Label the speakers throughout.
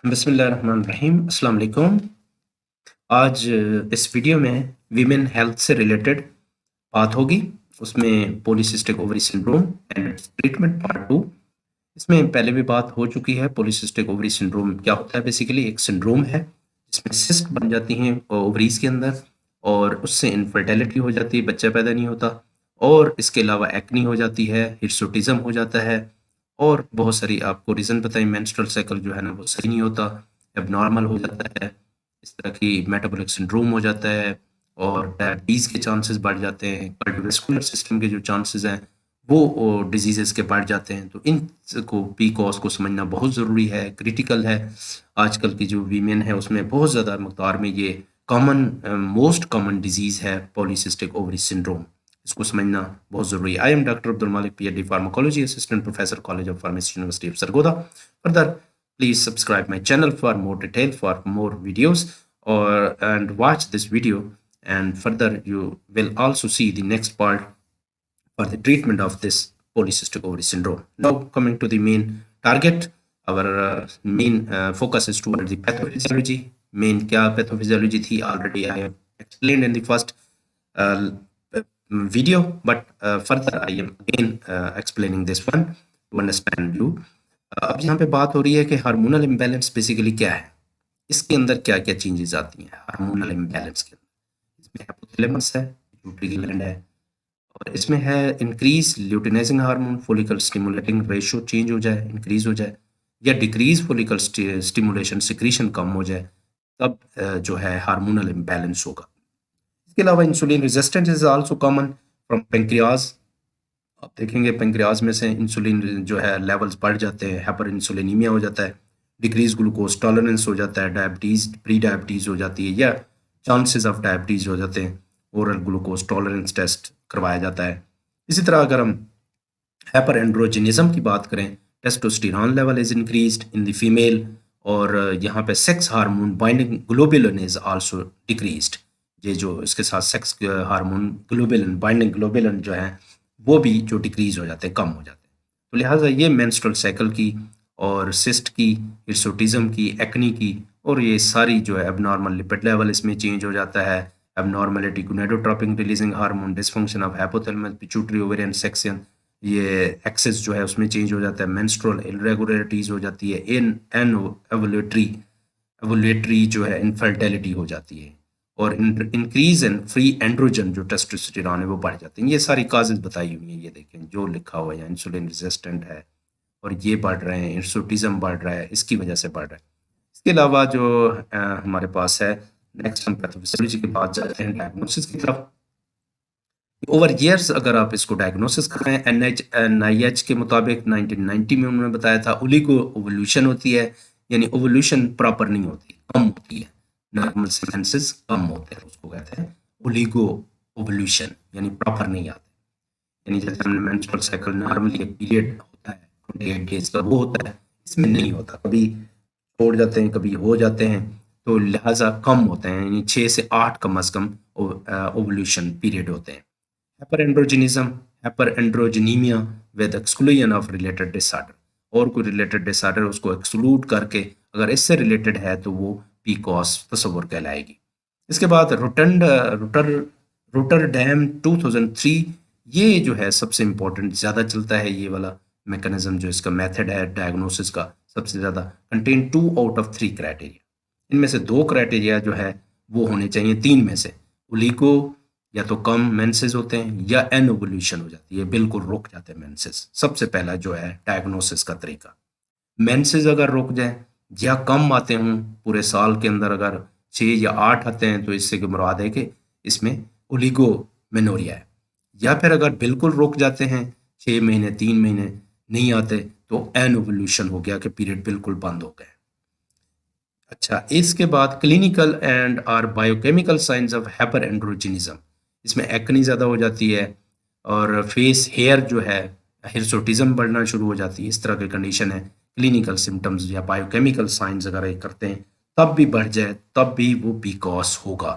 Speaker 1: बिस्मिल्लाहिर्रहमानिर्रहीम अस्सलाम वालेकुम। आज इस वीडियो में वीमेन हेल्थ से रिलेटेड बात होगी। उसमें polycystic ovary syndrome and treatment part 2। इसमें पहले भी बात हो चुकी है। पॉलीसिस्टिक ओवरी सिंड्रोम क्या होता है? बेसिकली एक सिंड्रोम है जिसमें सिस्ट बन जाती हैं ओवरीज के अंदर और उससे इनफर्टिलिटी हो जाती है, बच्चा पैदा नहीं होता। और इसके अलावा एक्नी हो जाती है, हिर्सुटिज्म हो जाता है और बहुत सारी आपको रीज़न बताई। मेंस्ट्रुअल साइकिल जो है ना वो सही नहीं होता, एबनॉर्मल हो जाता है, इस तरह की मेटाबॉलिक सिंड्रोम हो जाता है और डायबिटीज़ के चांसेस बढ़ जाते हैं। कार्डियोवैस्कुलर सिस्टम के जो चांसेस हैं वो डिजीज़ेज़ के बढ़ जाते हैं। तो इन को पी कॉज को समझना बहुत ज़रूरी है, क्रिटिकल है। आजकल की जो वीमेन है उसमें बहुत ज़्यादा मकदार में ये कॉमन मोस्ट कॉमन डिजीज़ है पॉलीसिस्टिक ओवरी सिंड्रोम। इसको समझना बहुत ज़रूरी है। आई एम डॉक्टर अब्दुल मालिक, PhD pharmacology, assistant professor, college of pharmacy, university of Sargodha. Further please subscribe my channel for more detail, for more videos, or and watch this video, and further you will also see the next part for the treatment of this polycystic ovary syndrome. Now coming to the main target, our main focus is toward the pathophysiology. Main क्या pathophysiology थी already I have explained in the first uh, video, but further I am again explaining this one to understand you. अब यहाँ पे बात हो रही है कि हार्मोनल इम्बैलेंस बेसिकली क्या है, इसके अंदर क्या क्या चेंजेस आती हैं हार्मोनल इम्बैलेंस के अंदर। इसमें हाइपोथैलेमस है, पिट्यूटरी ग्लैंड है, और इसमें है increase luteinizing hormone, follicle stimulating ratio change हो जाए, इंक्रीज हो जाए, या डिक्रीज फॉलिकल स्टिमुलेशन सिक्रीशन कम हो जाए, तब जो है हार्मोनल इम्बैलेंस होगा। इसके अलावा insulin resistance is also common from pancreas. आप देखेंगे पेंक्रियाज में से इंसुलिन जो है लेवल्स बढ़ जाते हैं, हाइपर इंसुलिनीमिया हो जाता है, डिक्रीज ग्लूकोज टॉलरेंस हो जाता है, डायबिटीज प्री डायबिटीज हो जाती है, या चांसेस ऑफ डायबिटीज हो जाते हैं। ओरल ग्लूकोज टॉलरेंस टेस्ट करवाया जाता है। इसी तरह अगर हम हाइपर एंड्रोजिनिज्म की बात करें, testosterone level is increased in the female, और यहाँ पे sex hormone binding globulin is also decreased. ये जो इसके साथ sex hormone globulin binding globulin जो है वो भी जो डिक्रीज हो जाते हैं, कम हो जाते हैं। तो लिहाजा ये मेंस्ट्रुअल साइकिल की और सिस्ट की, हिर्सुटिज्म की, एक्नी की, और ये सारी जो है एबनॉर्मल लिपिड लेवल इसमें चेंज हो जाता है, abnormality gonadotropin releasing hormone, dysfunction of hypothalamus pituitary ovarian section, ये एक्सेस जो है उसमें चेंज हो जाता है, मेंस्ट्रुअल इरेगुलरिटीज हो जाती है, इन एन एवोलेटरी जो है इनफर्टिलिटी हो जाती है, और इंक्रीज इन फ्री एंड्रोजन जो टेस्टोस्टेरॉन है वो बढ़ जाते हैं। ये सारी काजेज बताई हुई हैं, ये देखें जो लिखा हुआ है, इंसुलिन रेजिस्टेंट है और ये बढ़ रहे हैं, हिर्सुटिज्म बढ़ रहा है, इसकी वजह से बढ़ रहा है। इसके अलावा जो हमारे पास है, नेक्स्ट हम पैथोफिजियोलॉजी के बाद जाते हैं डायग्नोसिस की तरफ। ओवर ईयर्स अगर आप इसको डायग्नोसिस करें, NIH के मुताबिक 1990 में उन्होंने बताया था ओलिगो ओवोल्यूशन होती है, यानी ओवोल्यूशन प्रॉपर नहीं होती, कम होती है, नॉर्मल सीक्वेंसेस कम होते हैं, उसको कहते हैं ओलिगो ओवोल्यूशन, यानी प्रॉपर नहीं आते। यानी जैसे हमने मेंस्ट्रुअल साइकिल नॉर्मली एक पीरियड होता है 28 डेज का, वो होता है, इसमें नहीं होता, कभी छोड़ जाते हैं, कभी हो जाते हैं, तो लिहाजा कम होते हैं, यानी 6 से 8 कम अज कम ओवोल्यूशन पीरियड होते हैं। Hyperandrogenism, hyperandrogenemia with exclusion of related disorder, और कोई रिलेटेड डिसऑर्डर उसको एक्सक्लूड करके अगर इससे रिलेटेड है तो वो पीकॉस तस्वुर कहलाएगी। इसके बाद रोटरडैम 2003, ये जो है सबसे इम्पोर्टेंट, ज़्यादा चलता है ये वाला मैकेनिज्म, जो इसका मेथड है डायग्नोसिस का सबसे ज़्यादा, कंटेन 2 आउट ऑफ 3 क्राइटेरिया। इनमें से 2 क्राइटेरिया जो है वो होने चाहिए 3 में से। ओलिगो, या तो कम मेंसेस होते हैं, या एनोवल्यूशन हो जाती है, बिल्कुल रुक जाते हैं मेंसेस। सबसे पहला जो है डायग्नोसिस का तरीका, मेंसेस अगर रुक जाए या कम आते हों पूरे साल के अंदर, अगर 6 या 8 आते हैं तो इससे मुराद है कि इसमें ओलिगोमेनोरिया है। या फिर अगर बिल्कुल रुक जाते हैं, 6 महीने 3 महीने नहीं आते, तो एनोवल्यूशन हो गया कि पीरियड बिल्कुल बंद हो गए। अच्छा, इसके बाद clinical and are biochemical signs of hyper androgenism, इसमें एक्नी ज़्यादा हो जाती है और फेस हेयर जो है, हिर्सुटिज्म बढ़ना शुरू हो जाती है, इस तरह की कंडीशन है। क्लिनिकल सिम्टम्स या बायोकेमिकल साइंस अगर ये करते हैं तब भी बढ़ जाए, तब भी वो पीकॉस होगा,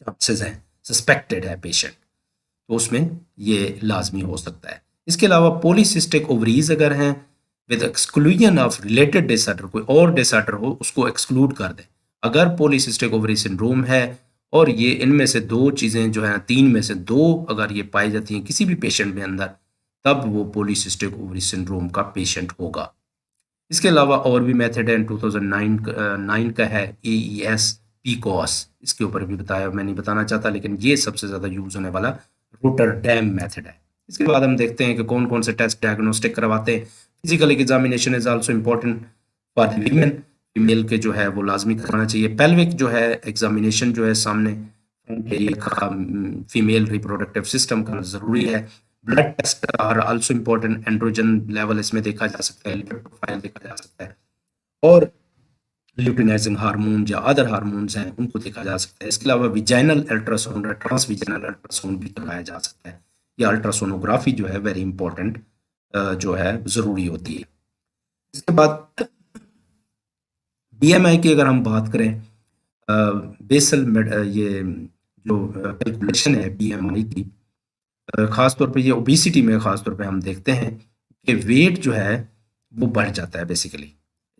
Speaker 1: चांसेस हैं, सस्पेक्टेड है पेशेंट, तो उसमें ये लाजमी हो सकता है। इसके अलावा पॉलीसिस्टिक ओवरीज अगर हैं, with exclusion of related disorder, कोई और डिसऑर्डर हो उसको एक्सक्लूड कर दें। अगर पॉलीसिस्टिक ओवरी सिंड्रोम है और ये इनमें से 2 चीज़ें जो हैं, 3 में से 2 अगर ये पाई जाती हैं किसी भी पेशेंट में अंदर, तब वो पॉलीसिस्टिक ओवरी सिंड्रोम का पेशेंट होगा। इसके अलावा और भी मेथड है, 2009 9 का है AES PCOS, इसके ऊपर भी बताया, मैं नहीं बताना चाहता, लेकिन ये सबसे ज़्यादा यूज़ होने वाला रोटरडैम मेथड है। इसके बाद हम देखते हैं कि कौन-कौन से टेस्ट डायग्नोस्टिक करवाते हैं। Physical examination is also important for the women, female के जो है वो लाज़मी करवाना चाहिए। पेल्विक जो है एग्जामिनेशन जो है सामने फ्रंट एरिया का फीमेल रिप्रोडक्टिव सिस्टम का ज़रूरी है। Blood test are also important, androgen level इसमें देखा जा सकता है, लिपिड प्रोफाइल देखा जा सकता है, और ल्यूटिनाइजिंग हार्मोन या अदर हार्मोन्स हैं उनको देखा जा सकता है। इसके अलावा विजाइनल अल्ट्रासाउंड, ट्रांसविजाइनल अल्ट्रासाउंड भी करवाया जा सकता है। या अल्ट्रासोनोग्राफी जो है वेरी इंपॉर्टेंट जो है ज़रूरी होती है। इसके बाद BMI की अगर हम बात करें, बेसल ये जो कैलकुलेशन है BMI की, ख़ास तौर पे ये ओबेसिटी में ख़ास तौर पे हम देखते हैं कि वेट जो है वो बढ़ जाता है बेसिकली।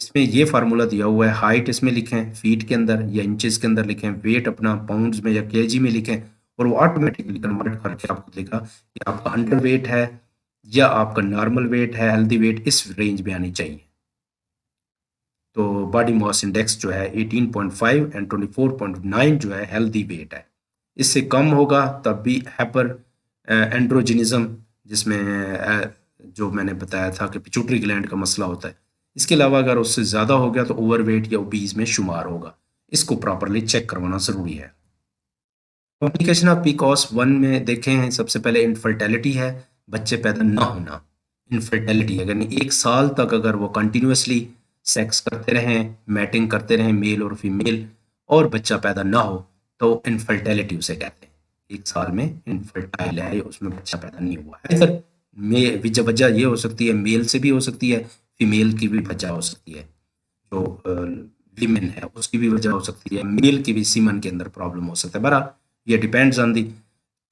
Speaker 1: इसमें ये फार्मूला दिया हुआ है, हाइट इसमें लिखें फीट के अंदर या इंचेस के अंदर लिखें, वेट अपना पाउंड्स में या केजी में लिखें, और वो ऑटोमेटिकली कन्वर्ट करके आपको देगा कि आपका अंडर वेट है या आपका नॉर्मल वेट है, हेल्दी वेट इस रेंज में आनी चाहिए। तो बॉडी मास इंडेक्स जो है 18.5 एंड 24.9 जो है हेल्दी वेट है। इससे कम होगा तब भी हाइपर एंड्रोजिनिज्म, जिसमें जो मैंने बताया था कि पिट्यूटरी ग्लैंड का मसला होता है। इसके अलावा अगर उससे ज़्यादा हो गया तो ओवरवेट या ओबीज में शुमार होगा। इसको प्रॉपरली चेक करवाना ज़रूरी है। कॉम्प्लिकेशन ऑफ पीकॉस 1 में देखें हैं, सबसे पहले इनफर्टिलिटी है, बच्चे पैदा ना होना। इनफर्टिलिटी अगर 1 साल तक अगर वो कंटिन्यूसली सेक्स करते रहें, मैटिंग करते रहें मेल और फीमेल, और बच्चा पैदा ना हो, तो इनफर्टिलिटी उसे कहते हैं। 1 साल में इनफर्टाइल है, उसमें बच्चा पैदा नहीं हुआ है। इधर वजह ये हो सकती है, मेल से भी हो सकती है, फीमेल की भी वजह हो सकती है, जो वीमेन है उसकी भी वजह हो सकती है, मेल की भी सीमन के अंदर प्रॉब्लम हो सकता है। बहरहाल ये डिपेंड्स ऑन दी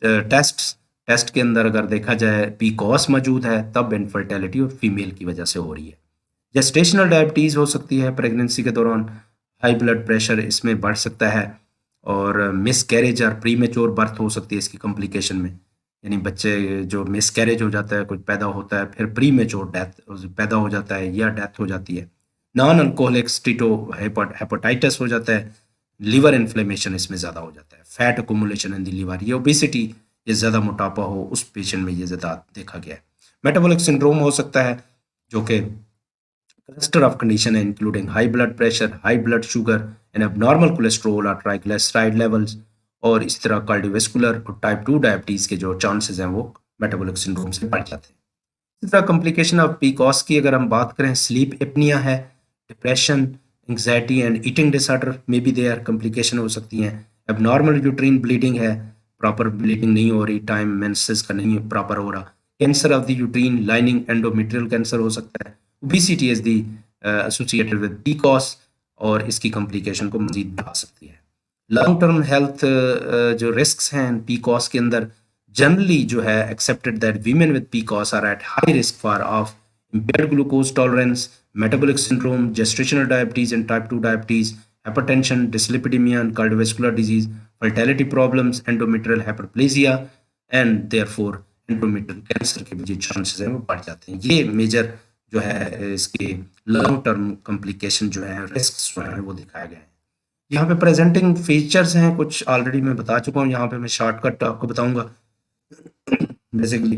Speaker 1: टेस्ट के अंदर अगर देखा जाए पीकॉस मौजूद है तब इनफर्टिलिटी और फीमेल की वजह से हो रही है। जेस्टेशनल डायबिटीज़ हो सकती है प्रेगनेंसी के दौरान, हाई ब्लड प्रेशर इसमें बढ़ सकता है, और मिस कैरेज और प्री मेच्योर बर्थ हो सकती है इसकी कॉम्प्लिकेशन में, यानी बच्चे जो मिस कैरेज हो जाता है, कुछ पैदा होता है, फिर प्री मेच्योर डेथ पैदा हो जाता है या डेथ हो जाती है। नॉन अल्कोहलिक स्टीटो हेपेटाइटिस हो जाता है, लिवर इन्फ्लेमेशन इसमें ज़्यादा हो जाता है, fat accumulation in the liver, ये ओबेसिटी, ये ज़्यादा मोटापा हो उस पेशेंट में ये ज़्यादा देखा गया है। मेटाबॉलिक सिंड्रोम हो सकता है जो कि cluster of condition including high blood pressure, high blood sugar and abnormal cholesterol or triglyceride levels, और इस तरह कार्डियोवास्कुलर और टाइप 2 डायबिटीज़ के जो चांसेस हैं वो मेटाबॉलिक सिंड्रोम से बढ़ जाते हैं। इस तरह कॉम्प्लिकेशन ऑफ पीकॉस की अगर हम बात करें, स्लीप एपनिया है, depression, anxiety and eating disorder में भी देयर कॉम्प्लिकेशन हो सकती हैं। एबनॉर्मल यूट्रीन ब्लीडिंग है, प्रॉपर ब्लीडिंग नहीं हो रही, टाइम मेंसेस का नहीं प्रॉपर हो रहा। Cancer of the uterine lining, endometrial cancer हो सकता है। Obesity is the associated with पीकॉस, और इसकी कॉम्प्लिकेशन को मजीद बढ़ा सकती है। लॉन्ग टर्म हेल्थ जो रिस्क्स हैं पीकॉस के अंदर, generally जो है accepted that women with PCOS are at high risk for of impaired glucose tolerance, metabolic syndrome, gestational diabetes and type 2 diabetes, hypertension, dyslipidemia and cardiovascular disease, fertility problems, endometrial hyperplasia and therefore endometrial cancer के भी जो chances हैं वो बढ़ जाते हैं। ये major जो है इसके लॉन्ग टर्म कॉम्प्लिकेशन जो है, रिस्क जो है वो दिखाए गए हैं। यहाँ पे प्रेजेंटिंग फीचर्स हैं कुछ, ऑलरेडी मैं बता चुका हूँ, यहाँ पे मैं शॉर्टकट आपको बताऊंगा। बेसिकली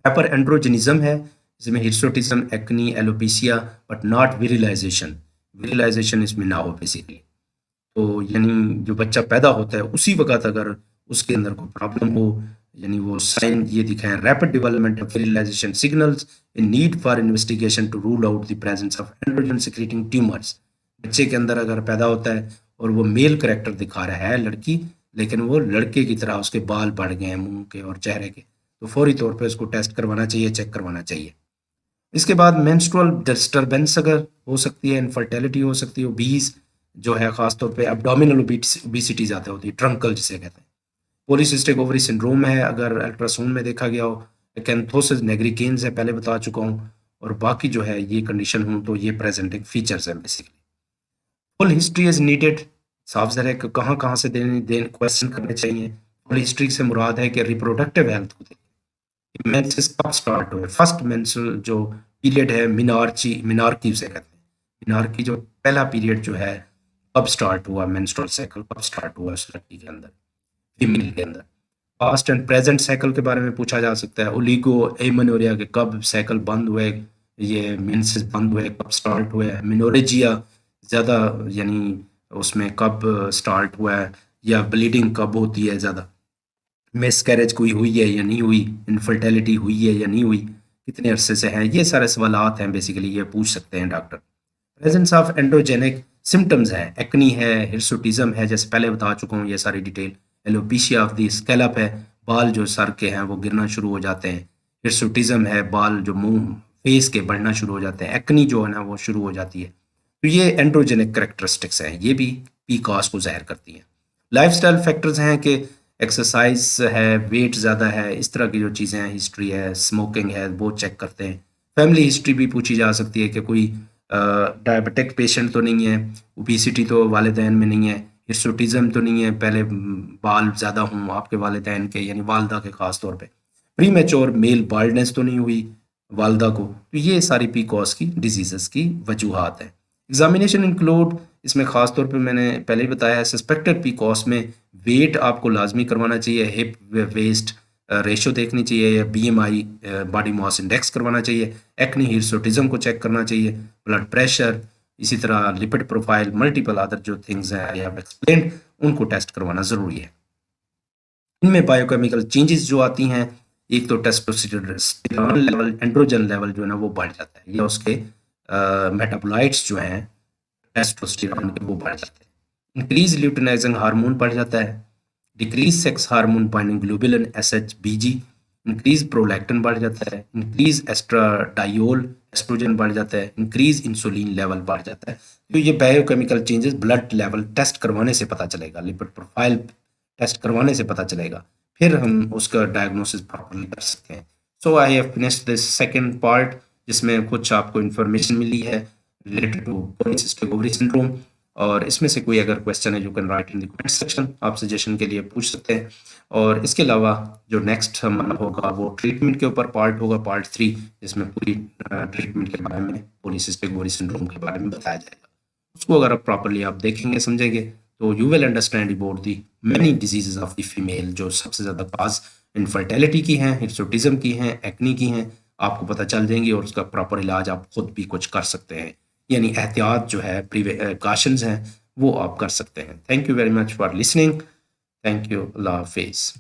Speaker 1: हाइपर एंड्रोजनिज्म है, जिसमें hirsutism, acne, alopecia, but not virilization, virilization इसमें ना हो बेसिकली। तो यानी जो बच्चा पैदा होता है उसी वक्त अगर उसके अंदर कोई प्रॉब्लम हो, यानी वो साइन ये दिखाएं, rapid development of virilization signals in need for investigation to rule out the presence of androgen secreting tumours. बच्चे के अंदर अगर पैदा होता है और वो मेल करेक्टर दिखा रहा है लड़की, लेकिन वो लड़के की तरह उसके बाल बढ़ गए हैं मुंह के और चेहरे के, तो फौरी तौर पे उसको टेस्ट करवाना चाहिए, चेक करवाना चाहिए। इसके बाद मेंस्ट्रुअल डिस्टरबेंस अगर हो सकती है, इनफर्टिलिटी हो सकती है, ओबीज जो है खासतौर पे एब्डोमिनल ओबेसिटी ज़्यादा होती है, ट्रंकल जिसे कहते हैं। पॉलीसिस्टिक ओवरी सिंड्रोम है, अगर अल्ट्रासाउंड में देखा गया हो। कैंथोसिस नेग्रिकेन्स है, पहले बता चुका हूँ। और बाकी जो है ये कंडीशन हूँ तो ये प्रेजेंटिंग फीचर्स हैं basically. Full history is needed, साफ ज़ाहिर है कि कहाँ कहाँ से देने देन क्वेश्चन करने चाहिए। फुल हिस्ट्री से मुराद है कि रिप्रोडक्टिव हेल्थ को देखिए, मेंसेस कब स्टार्ट हुए, फर्स्ट मेंस्ट्रुअल जो पीरियड है मिनार्की उसे कहते हैं, मिनार्की जो पहला पीरियड जो है कब स्टार्ट हुआ, मेंस्ट्रुअल साइकिल कब स्टार्ट हुआ उस लड़की के अंदर, फीमेल के अंदर। पास्ट एंड प्रेजेंट साइकिल के बारे में पूछा जा सकता है, ओलिगो एमेनोरिया के कब साइकिल बंद हुए, ये मेंसेस बंद हुए कब स्टार्ट हुए, मिनोरेजिया ज़्यादा यानी उसमें कब स्टार्ट हुआ है, या ब्लीडिंग कब होती है ज़्यादा, मिसकैरेज कोई हुई है या नहीं हुई, इनफर्टिलिटी हुई है या नहीं हुई, कितने अरसे से हैं, ये सारे सवालात हैं बेसिकली, ये पूछ सकते हैं doctor. Presence of androgenic symptoms हैं, एक्नी है, हिर्सुटिज्म है, जैसे पहले बता चुका हूँ ये सारी detail, alopecia of the scalp है, बाल जो सर के हैं वो गिरना शुरू हो जाते हैं, हिर्सुटिज्म है, बाल जो मुंह फेस के बढ़ना शुरू हो जाते हैं, एक्नी जो है ना वो शुरू हो जाती है। तो ये एंड्रोजेनिक करेक्टरिस्टिक्स हैं, ये भी पीकॉस को ज़ाहिर करती हैं। लाइफस्टाइल फैक्टर्स हैं कि एक्सरसाइज है, वेट ज़्यादा है, इस तरह की जो चीज़ें हैं, हिस्ट्री है, स्मोकिंग है, वो चेक करते हैं। फैमिली हिस्ट्री भी पूछी जा सकती है कि कोई डायबिटिक पेशेंट तो नहीं है, ओबेसिटी तो वालिदैन में नहीं है, हिर्सुटिज्म तो नहीं है, पहले बाल ज़्यादा हों आपके वालिदैन के यानी वालदा के ख़ास तौर पे, प्री मैच्योर मेल बाल्डनेस तो नहीं हुई वालदा को। तो ये सारी पीकॉस की डिजीज़ की वजूहात हैं। एग्जामिनेशन इंक्लूड, इसमें ख़ास तौर पे मैंने पहले ही बताया है, सस्पेक्टेड पीकॉस में वेट आपको लाजमी करवाना चाहिए, हिप वेस्ट रेशो देखनी चाहिए, या बीएमआई बॉडी मास इंडेक्स करवाना चाहिए, एक्ने हिर्सुटिज्म को चेक करना चाहिए, ब्लड प्रेशर, इसी तरह लिपिड प्रोफाइल, मल्टीपल अदर जो थिंग्स हैं या एक्सप्लेन उनको टेस्ट करवाना ज़रूरी है। इनमें बायोकेमिकल चेंजेस जो आती हैं, एक तो टेस्टोस्टेरोन लेवल, एंड्रोजन लेवल जो है ना वो बढ़ जाता है, या उसके मेटाबोलाइट्स जो हैं टेस्टोस्टेरोन के वो बढ़ जाते हैं, इंक्रीज ल्यूटिनाइजिंग हार्मोन बढ़ जाता है, decrease sex hormone binding globulin SHBG, increase prolactin बढ़ जाता है, इंक्रीज एस्ट्राडायोल एस्ट्रोजन बढ़ जाता है, इंक्रीज इंसुलिन लेवल बढ़ जाता है। तो ये biochemical changes blood level test करवाने से पता चलेगा, लिपिड प्रोफाइल टेस्ट करवाने से पता चलेगा, फिर हम उसका डायग्नोसिस प्रॉपरली कर सकते हैं। So I have finished this second part, जिसमें कुछ आपको इन्फॉर्मेशन मिली है related to polycystic ovary syndrome, और इसमें से कोई अगर क्वेश्चन है, you can write in the comment section, आप सजेशन के लिए पूछ सकते हैं। और इसके अलावा जो नेक्स्ट हमारा होगा वो ट्रीटमेंट के ऊपर पार्ट होगा, पार्ट 3, जिसमें पूरी ट्रीटमेंट के बारे में, पॉलीसिस्टिक ओवरी सिंड्रोम के बारे में बताया जाएगा। उसको अगर आप प्रॉपरली आप देखेंगे समझेंगे तो you will understand about the many diseases of the female, जो सबसे ज़्यादा काज इनफर्टिलिटी की हैं, हिर्सुटिज्म की हैं, एक्नी की हैं, आपको पता चल जाएंगी, और उसका प्रॉपर इलाज आप खुद भी कुछ कर सकते हैं, यानी एहतियात जो है, प्रिकॉशंस हैं, वो आप कर सकते हैं। Thank you very much for listening. Thank you, अल्लाह हाफिज़।